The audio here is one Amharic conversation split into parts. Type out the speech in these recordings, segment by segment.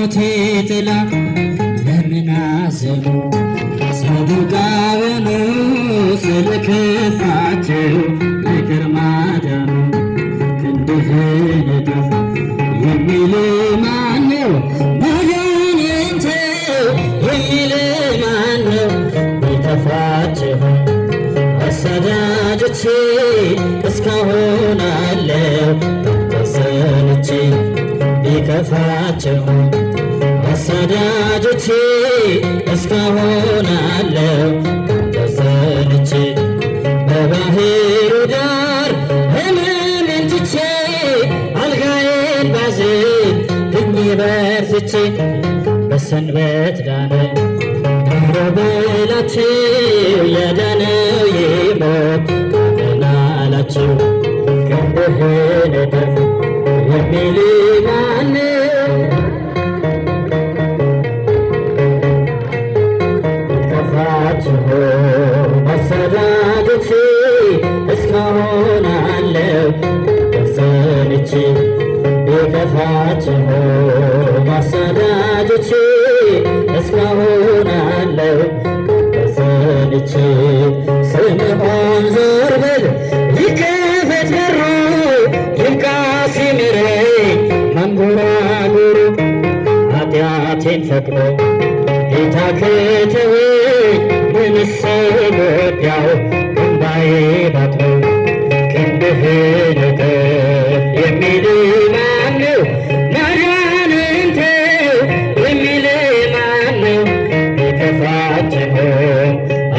በሞቴ ጥላ ለምን አዘኑ ሰዱቃውያኑ ስለ ክፋቸው ይቅር ማዳኑ ክንድህን እጥፍ የሚል ማነው? መድኃኒቴ የሚል ማነው? ቢከፋቸው አሳዳጆቼ እስካሁን አለው ተሰንቼ ቢከፋቸው አሳዳጆቼ እስካሁን አለው ተሰንቼ በባህሩ ዳር ሕመሜን ትቼ አልጋዬን ባዝን ድኜ በርትቼ በሰንበት ዳነ ኧረ በላቸው ያዳነው ይሞት ደህና አላቸው። ክንድህን እጥፍ የሚል ማነው? ቢከፋቸው አሳዳጆቼ እስካሁን አለው ተሰንቼ ቢከፋቸው አሳዳጆቼ እስካሁን አለው ተሰንቼ ስምዖን ዞር በል ይከፈት በሩ ይብቃ ሲምረኝ መንጎራጎሩ ኃጢአቴን ፈቅዶ ጌታ ከተወኝ ምንስ ጎዳው እንባዬ ባጥሮ ክንድህን እጥፍ የሚል ማነው? መድኃኒቴ የሚል ማነው? ቢከፋቸው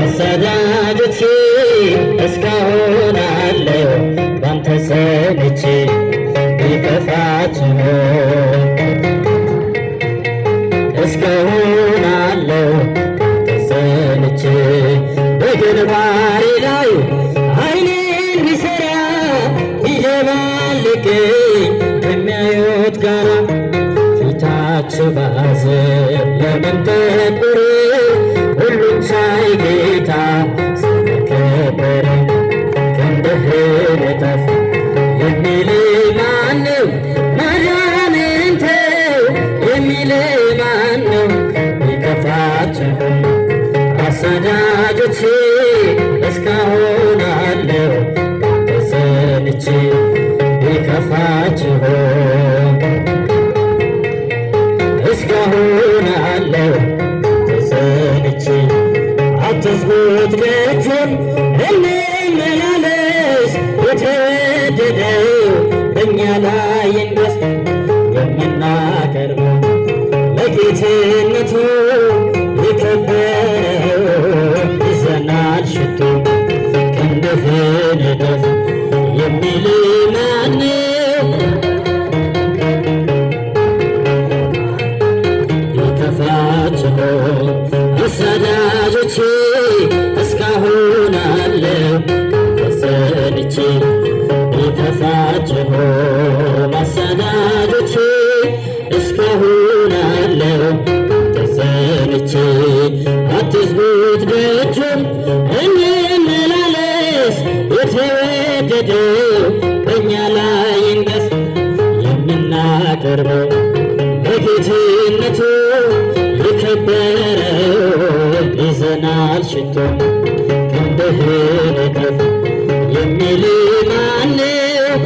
አሳዳጆቼ እስካሁን አለው ባንተ ሰንቼ ቢከፋቸው እስካሁን አለው ተሰንቼ በግንባሬ ላይ ዓይኔን ቢሠራ ቢደባልቀኝ ከሚያዩት ጋራ ፊታቸው ባዘን ለምን ጠቆረ? ሁሉን ቻይ ጌታ ስለከበረ ክንድህን እጥፍ የሚል ማነው? መድኃኒቴ የሚል ማነው? ቢከፋቸው አሳዳጆቼ እስካሁን አለው ተሰንቼ ቢከፋቸው እስካሁን አለው ተሰንቼ አትዝጉት ደጁን እንመላለስ የተወደደው በእኛ ላይ ይንገስ የምናቀርበው ለጌትነቱ የከበረው ይዘናል ሽቱ ክንድህን እጥፍ የሚል ማነው? ቢከፋቸው አሳዳጆቼ እስካሁን አለው ተሰንቼ ቢከፋቸው አሳዳጆቼ እስካሁን አለው ተሰንቼ አትዝጉት ደጁን እንመላለስ የተወደደው በእኛ ላይ ይንገስ የምናቀርበው በጌትነቱ የከበረው ይዘናል ሽቱ ክንድህን እጥፍ የሚል ማነው?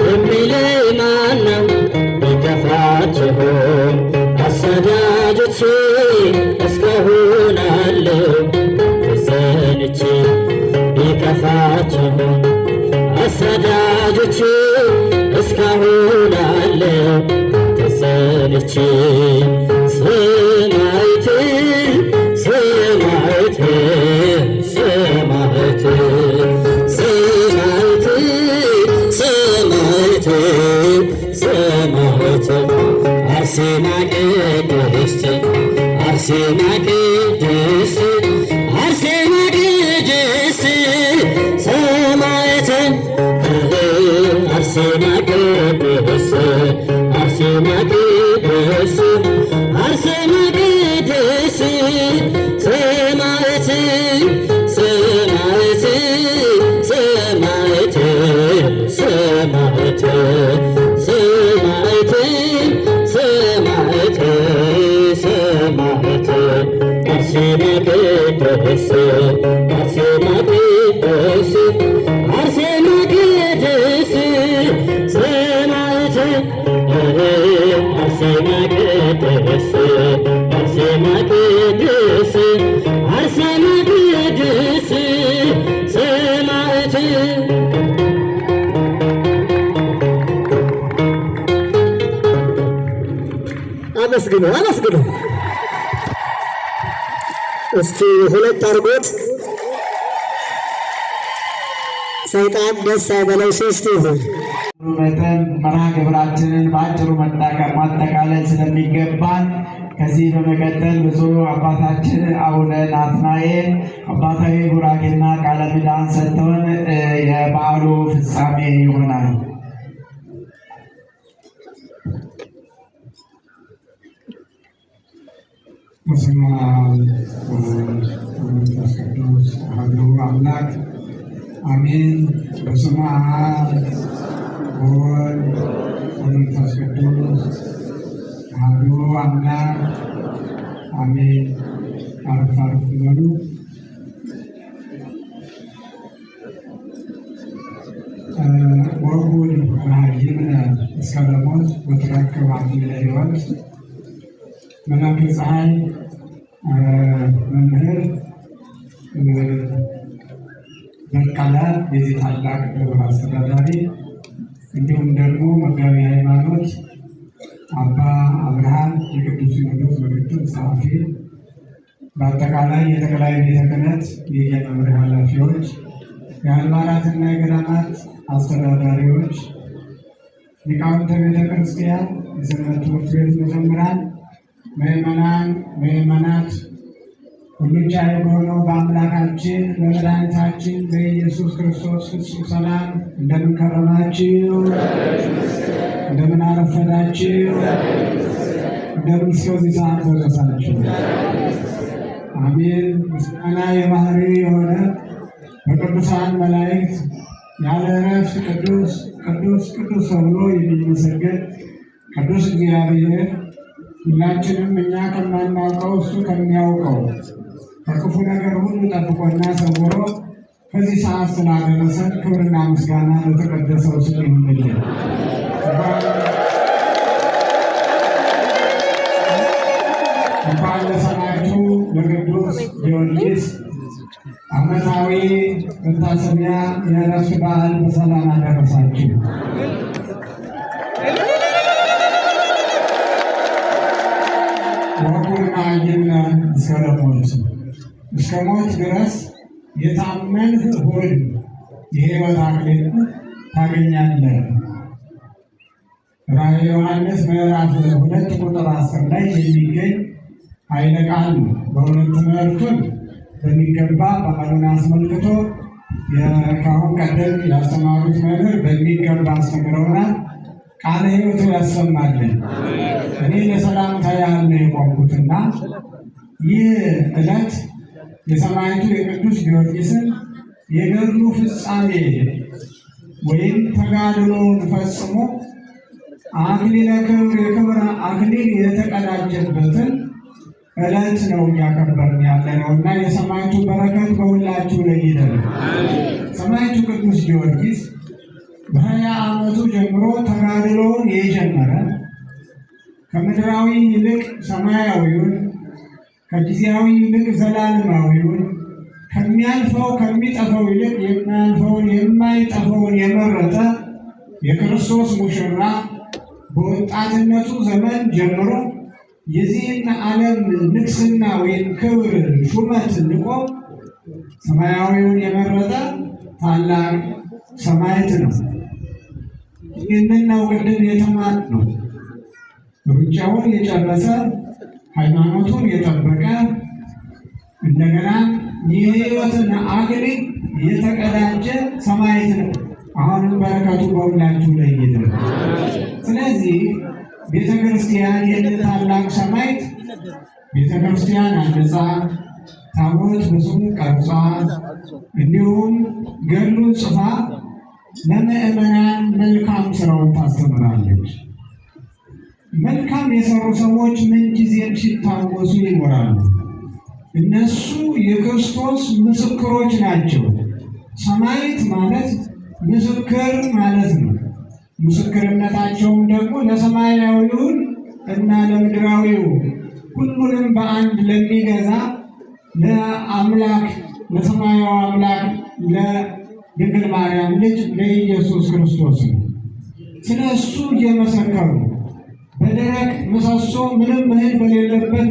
የሚል ማነው? ቢከፋቸው አሳዳጆቼ እስካሁን አለው ተሰንቼ ቢከፋቸው አሳዳጆቼ እስካሁን አለው ተሰንቼ ሰማዕት ሰማዕት ሰማዕት ሰማዕት ሰማዕት ሰማዕት አርሴማ ቅድስት አርሴማ ቅድስት አርሴማ ቅድስት ሰማዕት አርሴማ ቅድስት አርሴማ ቅድስት አርሴማ ቅድስት ሰማዕት ሰማዕት ሰማዕት ሰማዕት ሰማዕት ቅድስት አርሴማ ቅድስት አርሴማ ቅድስት ሰማዕት አርሴማ ቅድስት አርሴማ ቅድስት አርሴማ ቅድስት ሰማዕት አመስግኑ አመስግኑ። እስቲ ሁለት አድርጎት ሰይጣን ደስ አይበለው። ሶስት ይሁን መጠን መርሃ ግብራችንን በአጭሩ ማጠቃለል ስለሚገባን ከዚህ በመቀጠል ብፁዕ አባታችን አቡነ ናትናኤል አባታዊ ቡራኬና ቃለ ምዕዳን ሰጥተውን የበዓሉ ፍጻሜ ይሆናል። በስመ አብ ወወልድ ወመንፈስ ቅዱስ አሐዱ አምላክ አሜን። በስመ አብ ወወልድ ወመንፈስ ቅዱስ አሐዱ አምላክ አሜን። አረፍ አረፍ በሉ። ወኩን መሃይምነ እስከ ለሞት ወትረክብ አክሊለ ሕይወት መላከ ፀሐይ መምህር በቀለ የዚህ ታላቅ ደብር አስተዳዳሪ እንዲሁም ደግሞ መጋቢ ሃይማኖት አባ አብርሃም የቅዱስ ሲኖዶስ ምክትል ጸሐፊ፣ በአጠቃላይ የጠቅላይ ቤተ ክህነት የየመምሪያ ኃላፊዎች፣ የአድባራትና የገዳማት አስተዳዳሪዎች፣ ሊቃውንተ ቤተ ክርስቲያን፣ የሰንበት ትምህርት ቤት መዘምራን፣ ምዕመናን ምዕመናት፣ ሁሉን ቻይ በሆነው በአምላካችን በመድኃኒታችን በኢየሱስ ክርስቶስ ፍጹም ሰላም እንደምን ከረማችሁ? እንደምን አረፈዳችሁ? እንደምን እስከዚህ ሰዓት ደረሳችሁ? አሜን። ምስጋና የባህሪ የሆነ በቅዱሳን መላእክት ያለ እረፍት ቅዱስ ቅዱስ ቅዱስ ተብሎ የሚመሰገን ቅዱስ እግዚአብሔር ሁላችንም እኛ ከማናውቀው እሱ ከሚያውቀው ከክፉ ነገር ሁሉ ጠብቆና ሰውሮ ከዚህ ሰዓት ስላደረሰን ክብርና ምስጋና ለተቀደሰው ስም ይሁንልን። እንኳን ለሰማዕቱ ለቅዱስ ጊዮርጊስ ዓመታዊ መታሰቢያ የዕረፍት በዓል በሰላም አደረሳችሁ። ወኩን መሃይምነ እስከ ለሞት እስከ ሞት ድረስ የታመንህ ሁን የሕይወት አክሊል ታገኛለህ። ራዕየ ዮሐንስ ምዕራፍ 2 ቁጥር 10 ላይ የሚገኝ ኃይለ ቃል ነው። በእውነት ትምህርቱን በሚገባ በዓሉን አስመልክቶ ከአሁን ቀደም ያስተማሩት መምህር በሚገባ አስተምረውናል። ቃለ ሕይወቱ ያሰማልን። እኔ ለሰላምታ ያህል ነው የቆምኩትና ይህ ዕለት የሰማዕቱ የቅዱስ ጊዮርጊስን የገድሉ ፍጻሜ ወይም ተጋድሎውን ፈጽሞ አክሊለ ክብር የክብር አክሊል የተቀዳጀበትን ዕለት ነው እያከበርን ያለ ነው እና የሰማዕቱ በረከት በሁላችሁ ላይ ይደር። ሰማዕቱ ቅዱስ ጊዮርጊስ በ20 ዓመቱ ጀምሮ ተጋድሎውን የጀመረ ከምድራዊ ይልቅ ሰማያዊውን፣ ከጊዜያዊ ይልቅ ዘላለማዊውን፣ ከሚያልፈው ከሚጠፋው ይልቅ የሚያልፈውን የማይጠፋውን የመረጠ የክርስቶስ ሙሽራ በወጣትነቱ ዘመን ጀምሮ የዚህን ዓለም ንግስና ወይም ክብር ሹመት ንቆ ሰማያዊውን የመረጠ ታላቅ ሰማዕት ነው። ይህንን ነው ቅድም የተማርነው። ሩጫውን የጨረሰ ሃይማኖቱን የጠበቀ እንደገና የሕይወትን አክሊል የተቀዳጀ ሰማዕት ነው። አሁንም በረከቱ በሁላችሁ ላይ ይደር። ስለዚህ ቤተ ክርስቲያን ይህን ታላቅ ሰማዕት ቤተ ክርስቲያን አንጻ ታቦት በስሙ ቀርጻ እንዲሁም ገድሉን ጽፋ ለምዕመናን መልካም ስራውን ታስተምራለች። መልካም የሰሩ ሰዎች ምንጊዜም ሲታወሱ ይኖራሉ። እነሱ የክርስቶስ ምስክሮች ናቸው። ሰማዕት ማለት ምስክር ማለት ነው። ምስክርነታቸውም ደግሞ ለሰማያዊውን እና ለምድራዊው ሁሉንም በአንድ ለሚገዛ ለአምላክ ለሰማያዊ አምላክ ለድንግል ማርያም ልጅ ለኢየሱስ ክርስቶስ ነው። ስለ እሱ እየመሰከሩ በደረቅ ምሰሶ ምንም እህል በሌለበት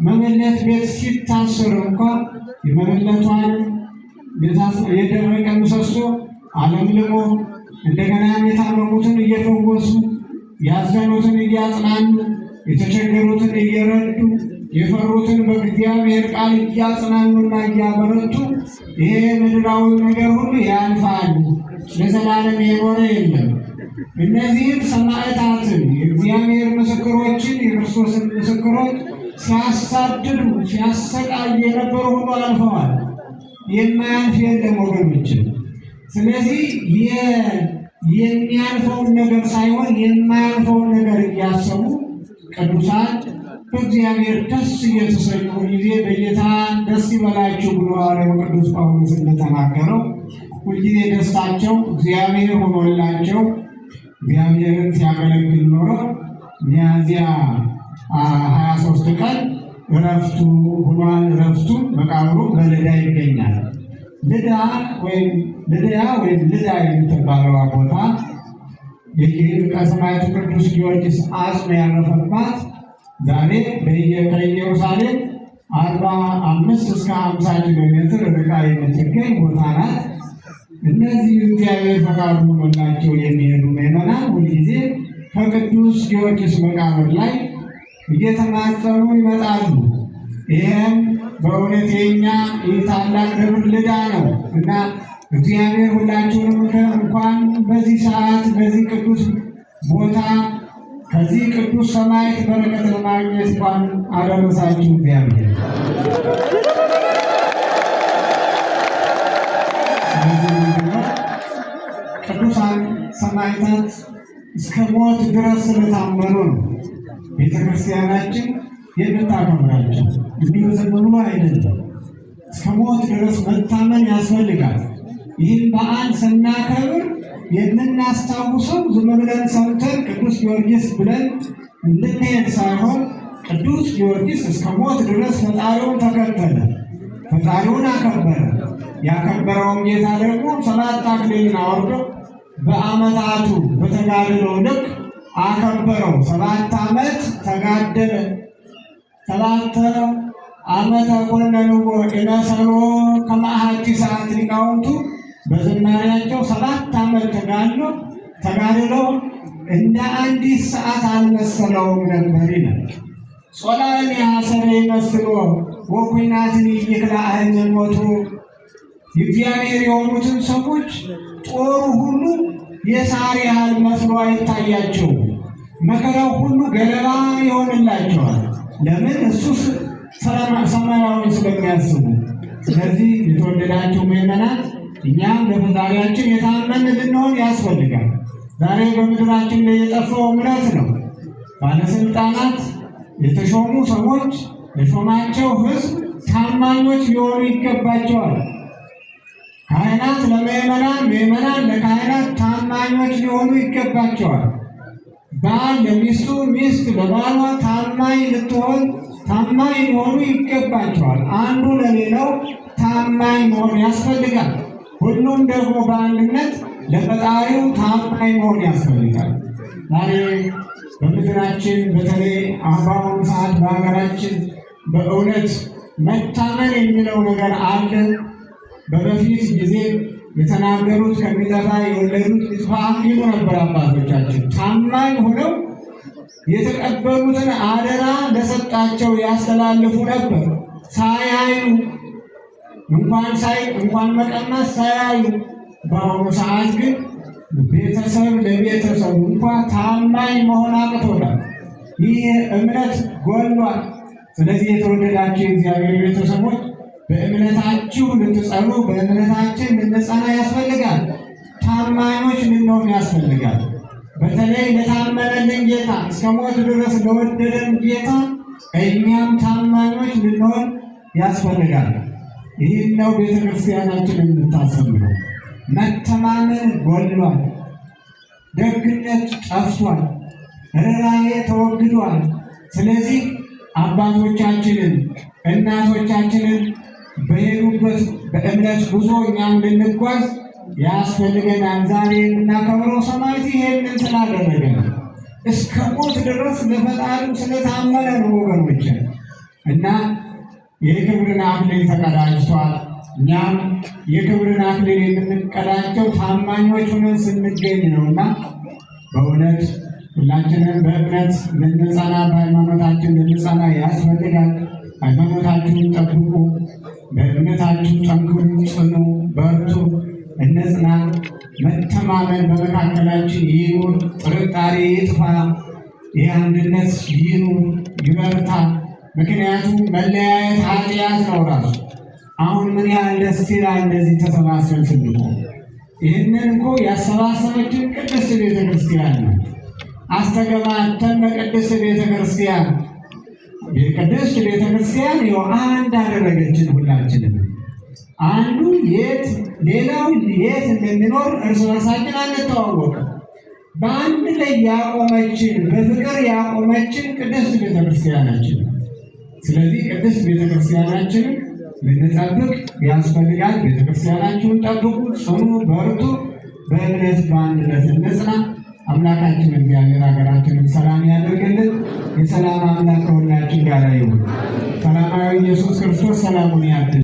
መበለት ቤት ሲታሰር እንኳ የመበለቷን የደረቀ ምሰሶ አለምልሞ እንደገና የታመሙትን እየፈወሱ ያዘኑትን እያጽናኑ የተቸገሩትን እየረዱ የፈሩትን በእግዚአብሔር ቃል እያጽናኑና እያበረቱ ይሄ ምድራዊ ነገር ሁሉ ያልፋል፣ ለዘላለም የኖረ የለም። እነዚህም ሰማዕታትን የእግዚአብሔር ምስክሮችን የክርስቶስን ምስክሮች ሲያሳድዱ ሲያሰቃዩ የነበሩ ሁሉ አልፈዋል። የማያልፍ የለም ወገኖችን። ስለዚህ የሚያልፈውን ነገር ሳይሆን የማያልፈውን ነገር እያሰቡ ቅዱሳን በእግዚአብሔር ደስ እየተሰኙ ሁልጊዜ በጌታ ደስ ይበላችሁ ብሎ ሐዋርያው ቅዱስ ጳውሎስ እንደተናገረው ሁልጊዜ ደስታቸው እግዚአብሔር ሆኖላቸው እግዚአብሔርን ሲያገለግል ኖሮ ሚያዝያ 23 ቀን እረፍቱ ሆኗል። እረፍቱ መቃብሩ በልዳ ይገኛል። ልዳ ወይም ልዳ የምትባለው ቦታ የሊቀ ሰማዕቱ ቅዱስ ጊዮርጊስ አጽም ያረፈባት ዛሬ ከኢየሩሳሌም 45 እስከ 50 ኪሎ ሜትር ርቃ የምትገኝ ቦታ ናት። እነዚህ እግዚአብሔር ፈቃዱ ሆኖላቸው የሚሄዱ ምዕመናን ሁልጊዜ ከቅዱስ ጊዮርጊስ መቃብር ላይ እየተማጸኑ ይመጣሉ። ይህም በእውነት የኛ ታላቅ ደብር ልዳ ነው እና እግዚአብሔር ሁላችሁንም እንኳን በዚህ ሰዓት በዚህ ቅዱስ ቦታ ከዚህ ቅዱስ ሰማዕት በረከት ለማግኘት እንኳን አደረሳችሁ። እግዚአብሔር ቅዱሳን ሰማዕታት እስከ ሞት ድረስ ስለታመኑ ነው ቤተክርስቲያናችን የምታከብራቸው። እንዲሁ ዝም ብሎ አይደለም፣ እስከ ሞት ድረስ መታመን ያስፈልጋል። ይህን በዓል ስናከብር የምናስታውሰው ዝም ብለን ሰምተን ቅዱስ ጊዮርጊስ ብለን እንድንሄድ ሳይሆን ቅዱስ ጊዮርጊስ እስከ ሞት ድረስ ፈጣሪውን ተከተለ፣ ፈጣሪውን አከበረ። ያከበረውን ጌታ ደግሞ 7 አክሊልን አወርዶ በዓመታቱ በተጋድሎው ልክ አከበረው። 7 ዓመት ተጋደለ። 7 ዓመተ ኮነንዎ ኢነሰሮ ከመ አሐቲ ሰዓት ሊቃውንቱ በዝማሬያቸው 7 ዓመት ተጋድለው እንደ አንዲት ሰዓት አልመሰለውም ነበር ይላል። ጾላን ያሰረ ይመስሎ ወኩናትን ይክላህን ሞቱ የእግዚአብሔር የሆኑትን ሰዎች ጦሩ ሁሉ የሳር ያህል መስሎ አይታያቸውም። መከራው ሁሉ ገለባ ይሆንላቸዋል። ለምን? እሱ ሰማያዊ ስለሚያስቡ። ስለዚህ የተወደዳችሁ ምዕመናን እኛም ለፈጣሪያችን የታመን ልንሆን ያስፈልጋል። ዛሬ በምድራችን ላይ የጠፋው እምነት ነው። ባለስልጣናት የተሾሙ ሰዎች የሾማቸው ሕዝብ ታማኞች ሊሆኑ ይገባቸዋል። ካህናት ለምዕመናን፣ ምዕመናን ለካህናት ታማኞች ሊሆኑ ይገባቸዋል። ባል ለሚስቱ፣ ሚስት ለባሏ ታማኝ ሊሆኑ ይገባቸዋል። አንዱ ለሌላው ታማኝ መሆን ያስፈልጋል። ሁሉም ደግሞ በአንድነት ለፈጣሪው ታማኝ መሆን ያስፈልጋል። ዛሬ በምድራችን በተለይ በአሁኑ ሰዓት በሀገራችን በእውነት መታመን የሚለው ነገር አለ። በበፊት ጊዜ የተናገሩት ከሚጠፋ የወለዱት ይጥፋ ይሉ ነበር አባቶቻችን። ታማኝ ሆነው የተቀበሉትን አደራ ለሰጣቸው ያስተላልፉ ነበር። ሳያዩ እንኳን መቀመስ ሳያዩ። በአሁኑ ሰዓት ግን ቤተሰብ ለቤተሰቡ እንኳን ታማኝ መሆን አቅቶናል። ይህ እምነት ጎሏል። ስለዚህ የተወደዳችሁ የእግዚአብሔር ቤተሰቦች በእምነታችሁ ልትጸኑ፣ በእምነታችን ልንጸና ያስፈልጋል። ታማኞች ልንሆን ያስፈልጋል። በተለይ ለታመነልን ጌታ እስከ ሞት ድረስ ለወደደን ጌታ እኛም ታማኞች ልንሆን ያስፈልጋል። ይህን ነው ቤተ ክርስቲያናችን የምታስተምረው። መተማመን ጎድሏል፣ ደግነት ጠፍቷል፣ ርኅራኄ ተወግዷል። ስለዚህ አባቶቻችንን እናቶቻችንን በሄዱበት በእምነት ጉዞ እኛም ልንጓዝ ያስፈልገናል። ዛሬ የምናከብረው ሰማዕት ይሄንን ስላደረገ ነው። እስከ ሞት ድረስ ለፈጣሪው ስለታመነ ነው ወገኖች። እና የክብርን አክሊል ተቀዳጅቷል። እኛም የክብርን አክሊል የምንቀዳጀው ታማኞች ሆነን ስንገኝ ነውና በእውነት ሁላችንም በእምነት ልንጸና፣ በሃይማኖታችን ልንጸና ያስፈልጋል። ሃይማኖታችሁን ጠብቁ፣ በእምነታችሁ ጠንክሩ፣ ጽኑ፣ በርቱ፣ እንጽና። መተማመን በመካከላችን ይኑር፣ ጥርጣሬ ይጥፋ፣ ይህ አንድነት ይኑር፣ ይበርታ። ምክንያቱም መለያየት ኃጢአት ነው ራሱ። አሁን ምን ያህል ደስ ይላል እንደዚህ ተሰባስበን ስንቆም። ይህንን እኮ ያሰባሰበችን ቅድስት ቤተ ክርስቲያን ነው። አስተገባተን በቅድስት ቤተ ክርስቲያን ቅድስት ቤተ ክርስቲያን ይኸው አንድ አደረገችን ሁላችንም። አንዱ የት ሌላው የት እንደሚኖር እርስ በርሳችን አንተዋወቅም። በአንድ ላይ ያቆመችን በፍቅር ያቆመችን ቅድስት ቤተ ክርስቲያናችን። ስለዚህ ቅድስት ቤተ ክርስቲያናችንን ልንጠብቅ ያስፈልጋል። ቤተ ክርስቲያናችሁን ጠብቁ፣ ጽኑ፣ በርቱ፣ በእምነት በአንድነት እንጽና። አምላካችን እግዚአብሔር ሀገራችንን ሰላም ያደርግልን። የሰላም አምላክ ከሁላችን ጋር ይሁን። ሰላማዊ ኢየሱስ ክርስቶስ ሰላሙን ያድል።